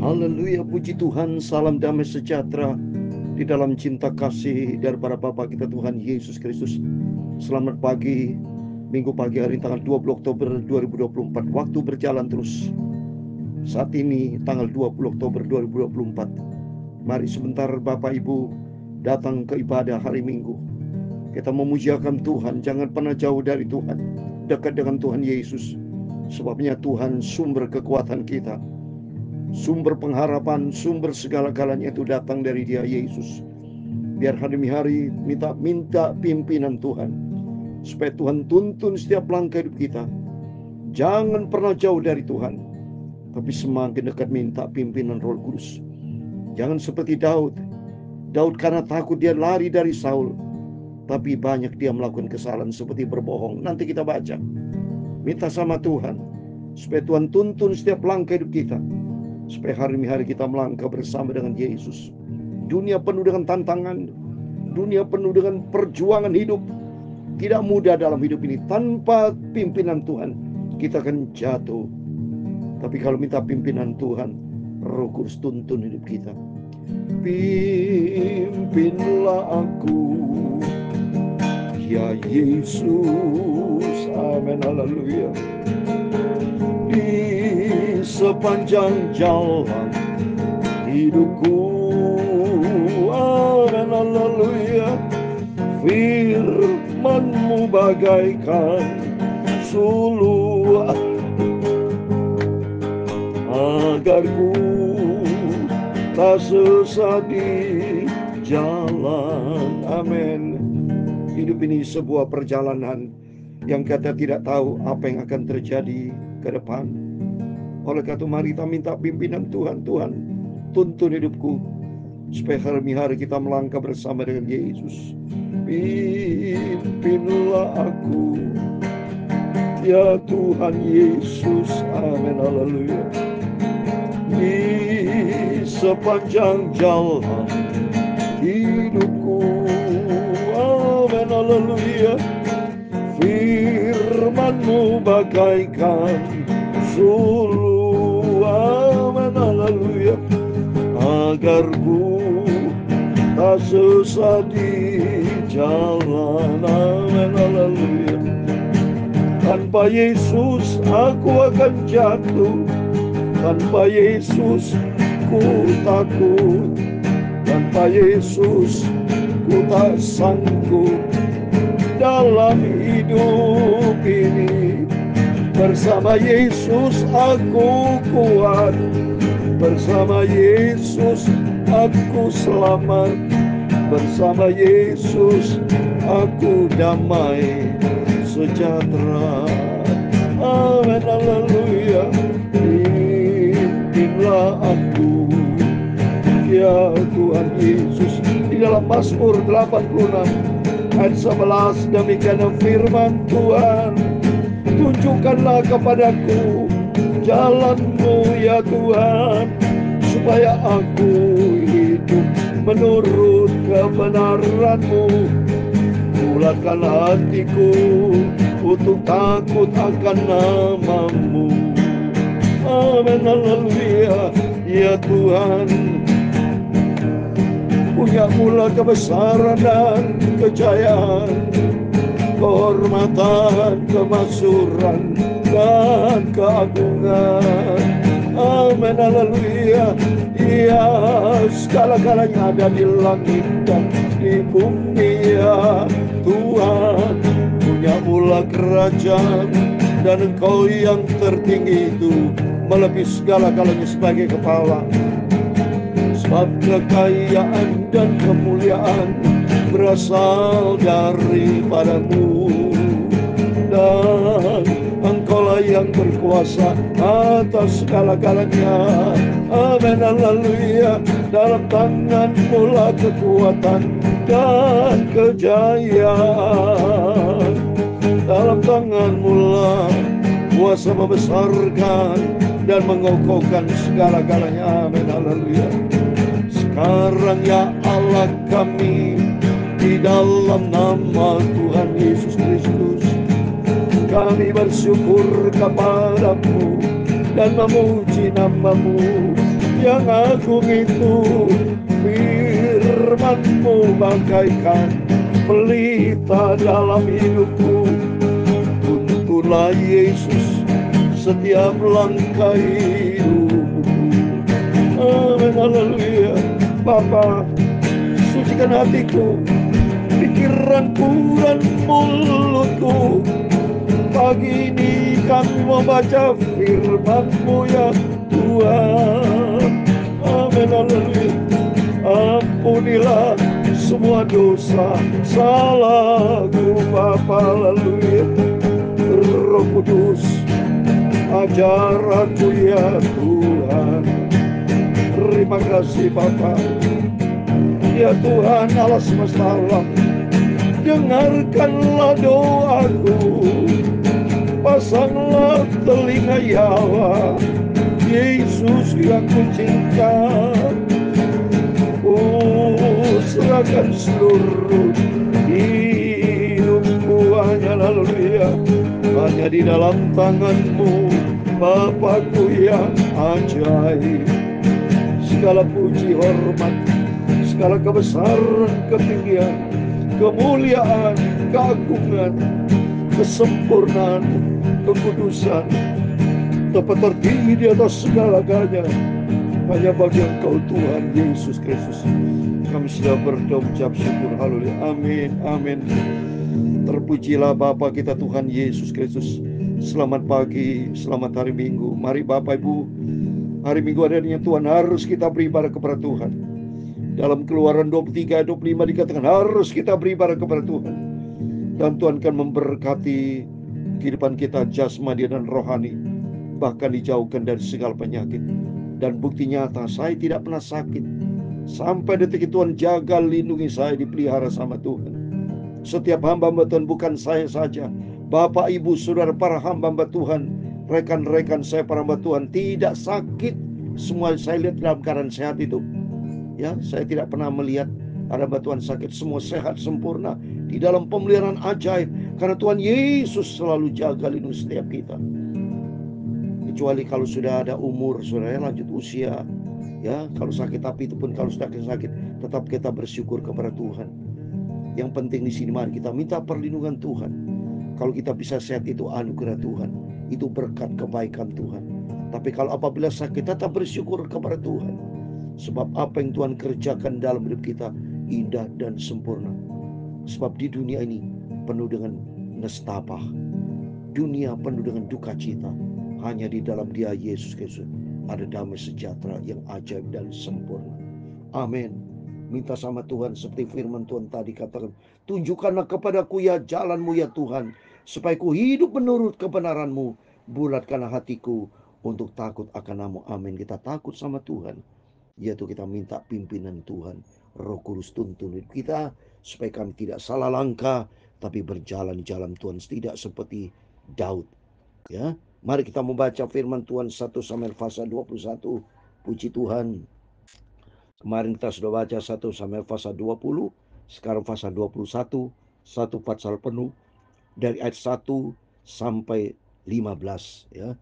Haleluya, puji Tuhan, salam damai sejahtera di dalam cinta kasih daripada Bapa kita Tuhan Yesus Kristus. Selamat pagi, Minggu pagi hari tanggal 20 Oktober 2024. Waktu berjalan terus. Saat ini tanggal 20 Oktober 2024. Mari sebentar Bapak Ibu datang ke ibadah hari Minggu. Kita memujiakan Tuhan, jangan pernah jauh dari Tuhan. Dekat dengan Tuhan Yesus. Sebabnya Tuhan sumber kekuatan kita. Sumber pengharapan, sumber segala-galanya itu datang dari Dia Yesus. Biar hari demi hari minta pimpinan Tuhan, supaya Tuhan tuntun setiap langkah hidup kita. Jangan pernah jauh dari Tuhan, tapi semakin dekat minta pimpinan Roh Kudus. Jangan seperti Daud. Daud karena takut dia lari dari Saul, tapi banyak dia melakukan kesalahan seperti berbohong. Nanti kita baca. Minta sama Tuhan, supaya Tuhan tuntun setiap langkah hidup kita, supaya hari demi hari kita melangkah bersama dengan Yesus. Dunia penuh dengan tantangan, dunia penuh dengan perjuangan hidup. Tidak mudah dalam hidup ini. Tanpa pimpinan Tuhan, kita akan jatuh. Tapi kalau minta pimpinan Tuhan, Roh Kudus tuntun hidup kita. Pimpinlah aku, ya Yesus. Amin, haleluya. Di sepanjang jalan hidupku, amin, haleluya. Firman-Mu bagaikan suluh agar ku tak sesat di jalan. Amin. Hidup ini sebuah perjalanan yang kita tidak tahu apa yang akan terjadi ke depan. Oleh karena itu mari kita minta pimpinan Tuhan. Tuhan, tuntun hidupku, supaya hari demi hari kita melangkah bersama dengan Yesus. Pimpinlah aku, ya Tuhan Yesus. Amin, haleluya. Di sepanjang jalan hidupku, amin, haleluya. Firman-Mu bagaikan suluh, amin, haleluya. Agar ku tak sesat di jalan, amin, haleluya. Tanpa Yesus aku akan jatuh, tanpa Yesus ku takut, tanpa Yesus ku tak sanggup dalam hidup ini. Bersama Yesus aku kuat, bersama Yesus aku selamat, bersama Yesus aku damai sejahtera. Amin, haleluya. Pimpinlah aku, ya Tuhan Yesus. Di dalam Mazmur 86 ayat 11 demikian firman Tuhan, tunjukkanlah kepadaku jalan-Mu ya Tuhan, supaya aku hidup menurut kebenaran-Mu. Bulatkan hatiku untuk takut akan nama-Mu. Amin, haleluya. Ya Tuhan, punya mula kebesaran dan kejayaan, kehormatan, kemaksuran, dan keagungan. Amin, haleluya. Ya, segala-galanya ada di langit dan di bumi ya Tuhan. Punya mula kerajaan, dan Engkau yang tertinggi itu melebihi segala-galanya sebagai kepala. Sebab kekayaan dan kemuliaan berasal daripada-Mu, dan Engkaulah yang berkuasa atas segala-galanya. Amin, haleluya. Dalam tangan-Mu lah kekuatan dan kejayaan, dalam tangan-Mu lah kuasa membesarkan dan mengokohkan segala-galanya. Amin, haleluya. Sekarang ya Allah kami, di dalam nama Tuhan Yesus Kristus, kami bersyukur kepada-Mu dan memuji nama-Mu. yang agung itu. Firman-Mu bagaikan pelita dalam hidupku. Tuntunlah Yesus setiap langkah hidupku. Amin, haleluya. Bapa, sucikan hatiku, pikiranku dan mulutku. Pagi ini kami membaca firman-Mu ya Tuhan. Amin, haleluya. Ampunilah semua dosa salahku Bapa, haleluya. Roh Kudus, ajar aku ya Tuhan. Terima kasih Bapa. Ya Tuhan Allah semesta alam, dengarkanlah doaku. Pasanglah telinga ya Allah, Yesus yang kucinta. Serahkan seluruh hidupku hanya, haleluya, hanya di dalam tangan-Mu Bapakku yang ajaib. Segala puji hormat, segala kebesaran, ketinggian, kemuliaan, keagungan, kesempurnaan, kekudusan dapat tertinggi di atas segala-galanya hanya bagi Engkau Tuhan Yesus Kristus. Kami sudah berdoa ucap syukur, haleluya, amin, amin. Terpujilah Bapa kita Tuhan Yesus Kristus. Selamat pagi, selamat hari Minggu. Mari Bapak Ibu, hari Minggu adanya Tuhan harus kita beribadah kepada Tuhan. Dalam Keluaran 23 ayat 25 dikatakan harus kita beribadah kepada Tuhan. Dan Tuhan akan memberkati kehidupan kita jasmani dan rohani, bahkan dijauhkan dari segala penyakit. Dan bukti nyata, saya tidak pernah sakit. Sampai detik itu Tuhan jaga lindungi saya, dipelihara sama Tuhan. Setiap hamba-hamba Tuhan, bukan saya saja, Bapak, Ibu, Saudara, para hamba-hamba Tuhan, rekan-rekan saya para hamba Tuhan tidak sakit. Semua saya lihat dalam keadaan sehat itu. Ya, saya tidak pernah melihat ada hamba Tuhan sakit. Semua sehat sempurna di dalam pemeliharaan ajaib, karena Tuhan Yesus selalu jaga lindungi setiap kita. Kecuali kalau sudah ada umur, saudara, lanjut usia, ya, kalau sakit, tapi itu pun kalau sudah sakit, tetap kita bersyukur kepada Tuhan. Yang penting di sini mari kita minta perlindungan Tuhan. Kalau kita bisa sehat itu anugerah Tuhan, itu berkat kebaikan Tuhan. Tapi kalau apabila sakit, tetap bersyukur kepada Tuhan. Sebab apa yang Tuhan kerjakan dalam hidup kita indah dan sempurna. Sebab di dunia ini penuh dengan nestapa, dunia penuh dengan duka cita. Hanya di dalam Dia Yesus Kristus ada damai sejahtera yang ajaib dan sempurna. Amin. Minta sama Tuhan seperti firman Tuhan tadi katakan, tunjukkanlah kepadaku ya jalan-Mu ya Tuhan, supaya ku hidup menurut kebenaran-Mu. Bulatkanlah hatiku untuk takut akan Nama-Mu. Amin. Kita takut sama Tuhan, yaitu kita minta pimpinan Tuhan. Roh Kudus tuntun hidup kita supaya kami tidak salah langkah, tapi berjalan di jalan Tuhan, tidak seperti Daud. Ya, mari kita membaca firman Tuhan 1 Samuel pasal 21. Puji Tuhan. Kemarin kita sudah baca 1 Samuel pasal 20, sekarang pasal 21, satu pasal penuh dari ayat 1 sampai 15 ya.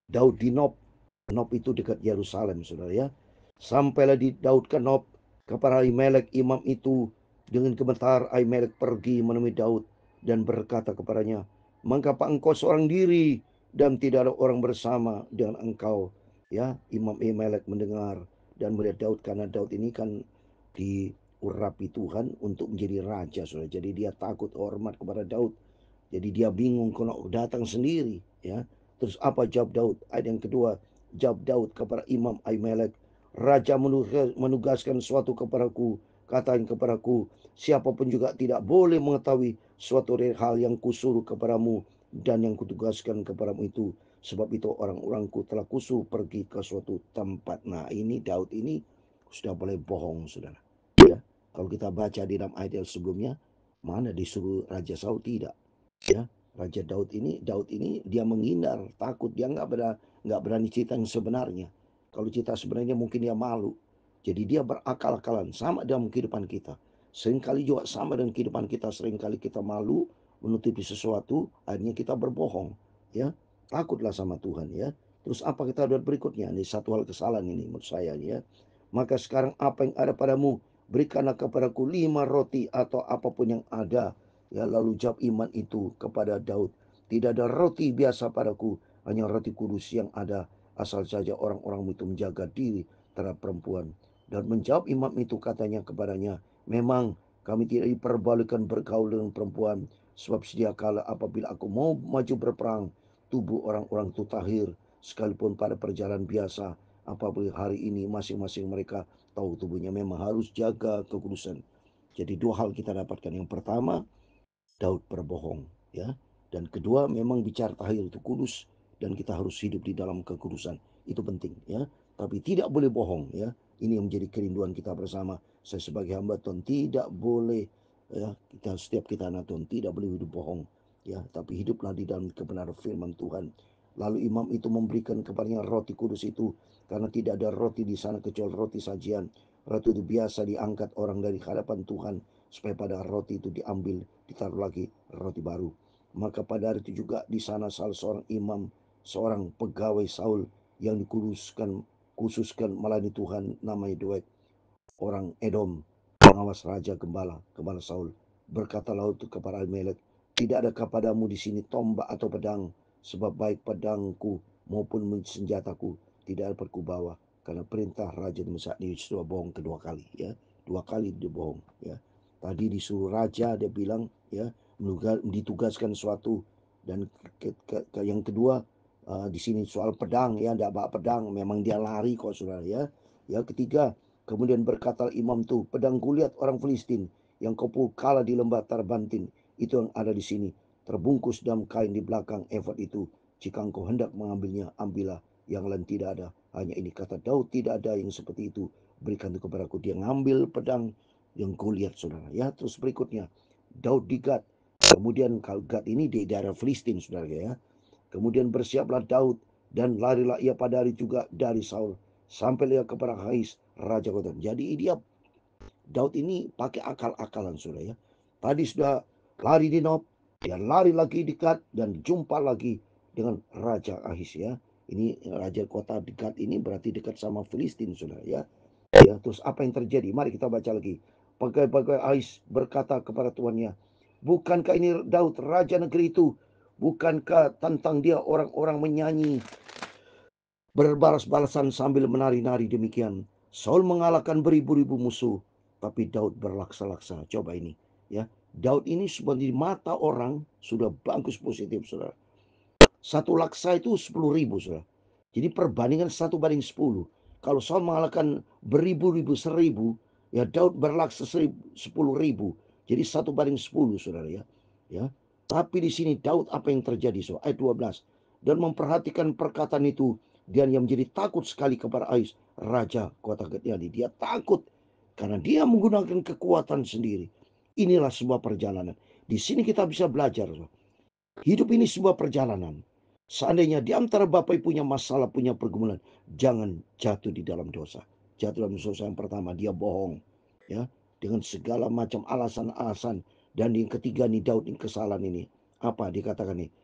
Daud di Nob. Nob itu dekat Yerusalem, Saudara ya. Sampailah di Daud ke Nob kepada Ahimelek imam itu. Dengan gemetar Ahimelek pergi menemui Daud dan berkata kepadanya, mengapa engkau seorang diri dan tidak ada orang bersama dengan engkau? Ya, Imam Ahimelek mendengar dan melihat Daud, karena Daud ini kan diurapi Tuhan untuk menjadi raja, Saudara. Jadi dia takut hormat kepada Daud. Jadi dia bingung kalau datang sendiri, ya. Terus apa jawab Daud? Ayat yang kedua, jawab Daud kepada Imam Ahimelek, raja menugaskan suatu kepadaku, katakan kepadaku, siapapun juga tidak boleh mengetahui suatu hal yang kusuruh kepadamu dan yang kutugaskan kepadamu itu. Sebab itu orang-orangku telah kusuruh pergi ke suatu tempat. Nah, ini Daud ini sudah boleh bohong, saudara. Ya, kalau kita baca di dalam ayat yang sebelumnya, mana disuruh Raja Saul? Tidak. Ya, Raja Daud ini dia menghindar, takut, dia nggak berani cerita yang sebenarnya. Kalau cerita sebenarnya mungkin dia malu. Jadi dia berakal-akalan, sama dalam kehidupan kita. Seringkali juga sama dengan kehidupan kita, seringkali kita malu menutupi sesuatu, akhirnya kita berbohong. Ya, takutlah sama Tuhan ya. Terus apa kita lihat berikutnya? Ini satu hal kesalahan ini menurut saya ya. Maka sekarang apa yang ada padamu, berikanlah kepadaku 5 roti atau apapun yang ada. Ya, lalu jawab iman itu kepada Daud, tidak ada roti biasa padaku, hanya roti kudus yang ada, asal saja orang-orang itu menjaga diri terhadap perempuan. Dan menjawab imam itu katanya kepadanya, memang kami tidak diperbolehkan bergaul dengan perempuan, sebab sedia kala apabila aku mau maju berperang, tubuh orang-orang itu tahir, sekalipun pada perjalanan biasa. Apabila hari ini masing-masing mereka tahu tubuhnya memang harus jaga kekudusan. Jadi dua hal kita dapatkan. Yang pertama, Daud berbohong, ya. Dan kedua, memang bicara tahir itu kudus dan kita harus hidup di dalam kekudusan. Itu penting, ya. Tapi tidak boleh bohong, ya. Ini yang menjadi kerinduan kita bersama. Saya sebagai hamba Tuhan tidak boleh, ya, setiap kita anak Tuhan tidak boleh hidup bohong, ya. Tapi hiduplah di dalam kebenaran firman Tuhan. Lalu imam itu memberikan kepadanya roti kudus itu, karena tidak ada roti di sana kecuali roti sajian. Roti itu biasa diangkat orang dari hadapan Tuhan, supaya pada roti itu diambil, ditaruh lagi roti baru. Maka pada hari itu juga di sana salah seorang imam, seorang pegawai Saul yang khususkan melayani Tuhan, namanya Doeg, orang Edom, pengawas raja gembala Saul. Berkatalah itu kepada Abimelek, tidak ada kepadamu di sini tombak atau pedang, sebab baik pedangku maupun senjataku tidak dapat kubawa, karena perintah raja Mesir ini sudah bohong kedua kali, ya. Dua kali dia bohong, ya. Tadi disuruh raja, dia bilang, ya, ditugaskan suatu, dan yang kedua, di sini soal pedang, ya, tidak bawa pedang, memang dia lari kok, saudara, ya. Ya, ketiga, kemudian berkata imam itu, pedang Goliat orang Filistin yang kau kalah di lembah Tarbantin, itu yang ada di sini, terbungkus dalam kain di belakang efod itu. Jika engkau hendak mengambilnya, ambillah, yang lain tidak ada. Hanya ini kata Daud, tidak ada yang seperti itu, berikan itu kepadaku. Dia ngambil pedang yang Goliat, saudara, ya. Terus berikutnya, Daud di Gad. Kemudian Gad ini di daerah Filistin, saudara, ya. Kemudian bersiaplah Daud, dan larilah ia pada hari juga dari Saul, sampai ia kepada Hais, raja kota. Jadi Daud ini pakai akal-akalan, saudara, ya. Tadi sudah lari di Nob, dia lari lagi di Gad, dan jumpa lagi dengan Raja Ahis, ya. Ini raja kota di Gad ini berarti dekat sama Filistin, saudara, ya. Ya, terus apa yang terjadi? Mari kita baca lagi. Pegawai Ahis berkata kepada tuannya, bukankah ini Daud, raja negeri itu? Bukankah tentang dia orang-orang menyanyi berbalas-balasan sambil menari-nari demikian? Saul mengalahkan beribu-ribu musuh, tapi Daud berlaksa-laksa. Coba ini, ya. Daud ini sebenarnya di mata orang sudah bagus, positif, saudara. Satu laksa itu 10.000, saudara. Jadi perbandingan 1 banding 10. Kalau Saul mengalahkan beribu-ribu, 1.000, ya Daud berlaksa 10.000. Jadi 1 banding 10, saudara, ya. Ya. Tapi di sini Daud apa yang terjadi, saudara? Ayat 12. Dan memperhatikan perkataan itu, dan yang menjadi takut sekali kepada Ais, raja kota Gad-Yadi. Dia takut karena dia menggunakan kekuatan sendiri. Inilah sebuah perjalanan. Di sini kita bisa belajar, saudara. Hidup ini sebuah perjalanan. Seandainya di antara Bapak punya masalah, punya pergumulan, jangan jatuh di dalam dosa. Jatuh dalam dosa yang pertama, dia bohong, ya, dengan segala macam alasan-alasan. Dan yang ketiga nih, Daud ini kesalahan ini. Apa dikatakan nih?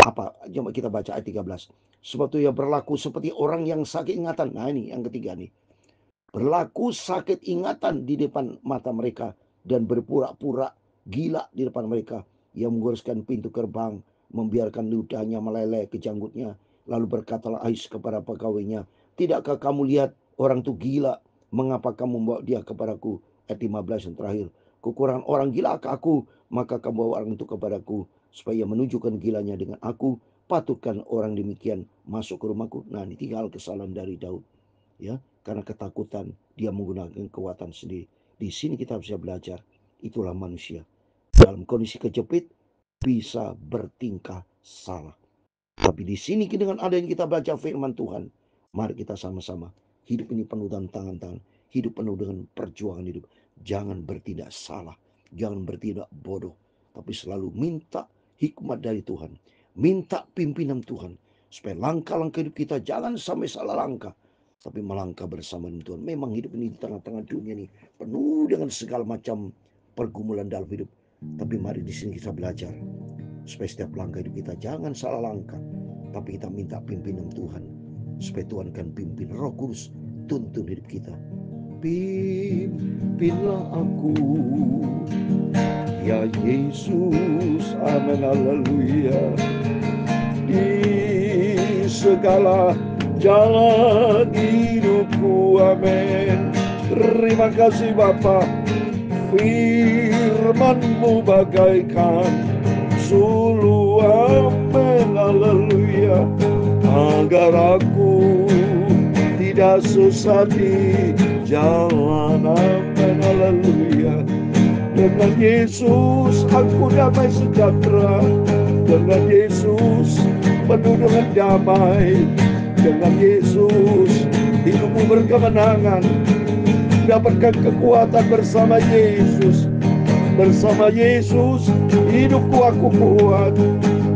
Apa? Coba kita baca ayat 13. Sebab itu ia berlaku seperti orang yang sakit ingatan. Nah, ini yang ketiga nih. Berlaku sakit ingatan di depan mata mereka, dan berpura-pura gila di depan mereka. Ia menggoreskan pintu gerbang, membiarkan ludahnya meleleh ke janggutnya. Lalu berkatalah Ais kepada pegawainya, tidakkah kamu lihat orang itu gila? Mengapa kamu membawa dia kepadaku? Ayat 15 yang terakhir. Kekurangan orang gila ke aku, maka kamu bawa orang itu kepadaku, supaya menunjukkan gilanya dengan aku. Patutkan orang demikian masuk ke rumahku? Nah, ini 3 hal kesalahan dari Daud, ya, karena ketakutan dia menggunakan kekuatan sendiri. Di sini kita bisa belajar, itulah manusia dalam kondisi kejepit bisa bertingkah salah. Tapi di sini dengan ada yang kita baca firman Tuhan, mari kita sama-sama, hidup ini penuh dengan tangan-tangan, hidup penuh dengan perjuangan hidup. Jangan bertindak salah, jangan bertindak bodoh, tapi selalu minta hikmat dari Tuhan, minta pimpinan Tuhan, supaya langkah-langkah hidup kita jangan sampai salah langkah, tapi melangkah bersama dengan Tuhan. Memang hidup ini di tengah-tengah dunia ini penuh dengan segala macam pergumulan dalam hidup. Tapi mari di sini kita belajar supaya setiap langkah hidup kita jangan salah langkah, tapi kita minta pimpinan Tuhan. Supaya Tuhan akan pimpin. Roh Kudus tuntun hidup kita. Pimpinlah aku, ya Yesus, amin, haleluya. Di segala jalan hidupku, amin. Terima kasih Bapa. Firman-Mu bagaikan sulu, amin, haleluya. Agar aku tidak sesat di jalan, amin, haleluya. Dengan Yesus aku damai sejahtera. Dengan Yesus penuh dengan damai. Dengan Yesus hidupmu berkemenangan. Dapatkan kekuatan bersama Yesus. Bersama Yesus hidupku aku kuat.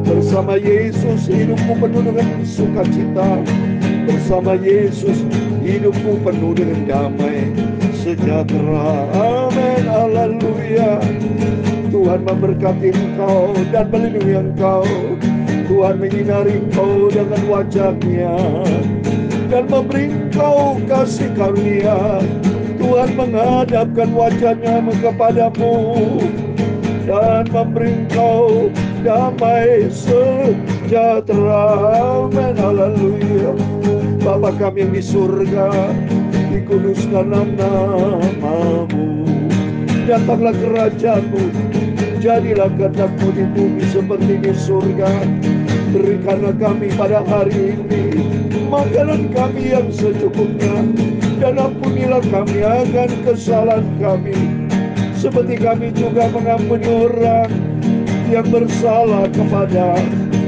Bersama Yesus hidupku penuh dengan sukacita. Bersama Yesus hidupku penuh dengan damai sejahtera, amin, haleluya. Tuhan memberkati engkau dan melindungi engkau. Tuhan menyinari engkau dengan wajah-Nya dan memberi engkau kasih karunia. Tuhan menghadapkan wajah-Nya kepadamu dan memberi engkau damai sejahtera, amin, haleluya. Bapa kami yang di surga, dikuduskan nama-Mu. Datanglah kerajaan-Mu, jadilah kehendak-Mu di bumi seperti di surga. Berikanlah kami pada hari ini makanan kami yang secukupnya, dan ampunilah kami akan kesalahan kami, seperti kami juga mengampuni orang yang bersalah kepada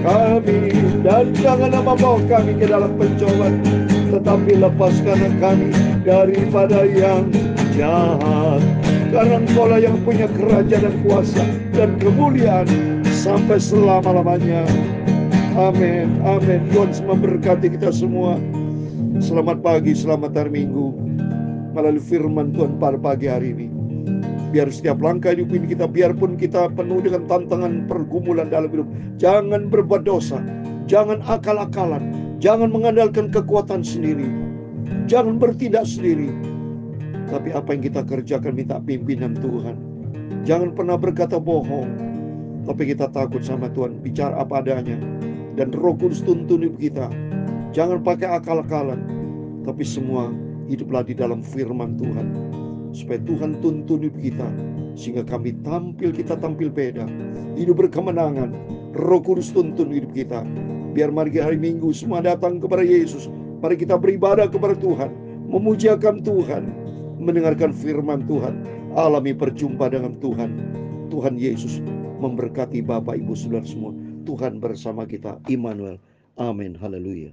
kami. Dan janganlah membawa kami ke dalam pencobaan, tetapi lepaskanlah kami daripada yang jahat. Karena Engkau-lah yang punya kerajaan dan kuasa dan kemuliaan sampai selama-lamanya. Amin, amin. Tuhan memberkati kita semua. Selamat pagi, selamat hari Minggu. Melalui firman Tuhan pada pagi hari ini, biar setiap langkah hidup ini kita, biarpun kita penuh dengan tantangan pergumulan dalam hidup, jangan berbuat dosa, jangan akal-akalan, jangan mengandalkan kekuatan sendiri, jangan bertindak sendiri. Tapi apa yang kita kerjakan minta pimpinan Tuhan. Jangan pernah berkata bohong, tapi kita takut sama Tuhan, bicara apa adanya. Dan Roh Kudus tuntun hidup kita. Jangan pakai akal-akalan, tapi semua hiduplah di dalam firman Tuhan. Supaya Tuhan tuntun hidup kita, sehingga kita tampil beda. Hidup berkemenangan. Roh Kudus tuntun hidup kita. Biar mari hari Minggu semua datang kepada Yesus. Mari kita beribadah kepada Tuhan, memujiakan Tuhan, mendengarkan firman Tuhan, alami berjumpa dengan Tuhan. Tuhan Yesus memberkati Bapak, Ibu, Saudara semua. Tuhan bersama kita, Immanuel. Amin, haleluya.